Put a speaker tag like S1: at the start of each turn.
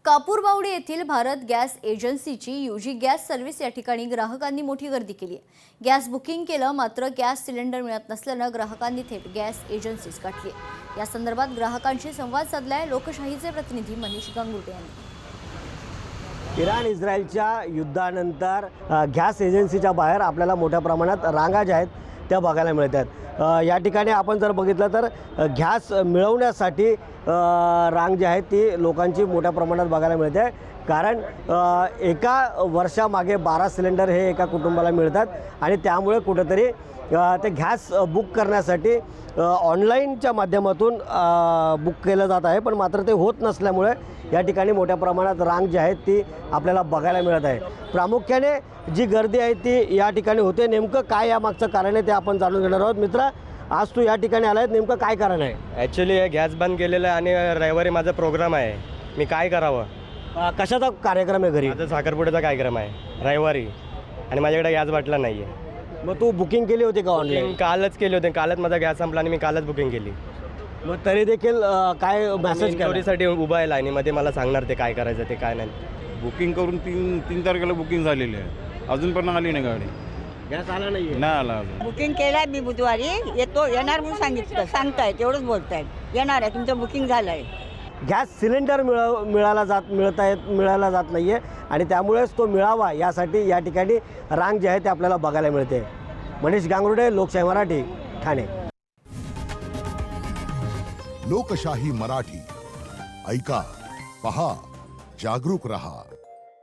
S1: कापूरबावडी येथील भारत गॅस एजन्सीची UG gas service या ठिकाणी ग्राहकांनी मोठी गर्दी केली आहे। गॅस बुकिंग केलं, मात्र गॅस सिलेंडर मिळत नसल्यानं ग्राहकांनी थेट गॅस एजन्सीच गाठली। या संदर्भात ग्राहकांशी संवाद साधलाय लोकशाहीचे प्रतिनिधी मनीष गांगुर्डे यांनी।
S2: इराण इस्रायलच्या युद्धानंतर गॅस एजन्सीच्या बाहेर आपल्याला मोठ्या प्रमाणात रांगा ज्या आहेत त्या बघायला मिळतात। या ठिकाणी आपण जर बघितलं तर गॅस मिळवण्यासाठी रांग जी आहे ती लोकांची मोठ्या प्रमाणात बघायला मिळते, कारण एका वर्षामागे 12 सिलेंडर हे एका कुटुंबाला मिळतात आणि त्यामुळे कुठेतरी ते गॅस बुक करण्यासाठी ऑनलाईनच्या माध्यमातून बुक केलं जात आहे, पण मात्र ते होत नसल्यामुळे या ठिकाणी मोठ्या प्रमाणात रांग जी आहे ती आपल्याला बघायला मिळत आहे। प्रामुख्याने जी गर्दी आहे ती या ठिकाणी होते। नेमकं काय यामागचं कारण आहे ते आपण जाणून घेणार आहोत। मित्रा, आज तू या ठिकाणी आला आहे, नेमकं काय कारण आहे?
S3: ॲक्च्युली गॅस बंद केलेलं आहे आणि रविवारी माझा प्रोग्राम आहे, मी काय करावं?
S2: कशाचा कार्यक्रम आहे घरी?
S3: माझा साखरपुड्याचा कार्यक्रम आहे रविवारी आणि माझ्याकडे गॅस बाटला नाही आहे।
S2: मग तू बुकिंग केली होती का ऑनलाईन?
S3: कालच केली होती, कालच माझा गॅस संपला आणि मी कालच बुकिंग केली।
S2: मग तरी देखील काय मेसेज
S3: चोरीसाठी उभा आहे लाईनीमध्ये, मला सांगणार ते काय करायचं ते काय नाही।
S4: बुकिंग करून तीन तारखेला बुकिंग झालेली आहे, अजून पण आली नाही गाडी,
S2: गॅस आला नाही
S4: आला अजून।
S5: बुकिंग केलं आहे मी बुधवारी, येणार म्हणून सांगितलं, सांगताय तेवढंच बोलतायत, येणार आहे, तुमचं बुकिंग झालं आहे।
S2: गॅस सिलेंडर मिळाला जात नाही आहे आणि त्यामुळेच तो मिळावा यासाठी या ठिकाणी रांग जी आहे ते आपल्याला बघायला मिळते। मनीष गांगुर्डे, लोकशाही मराठी, ठाणे।
S6: लोकशाही मराठी, ऐका, पहा, जागरूक रहा।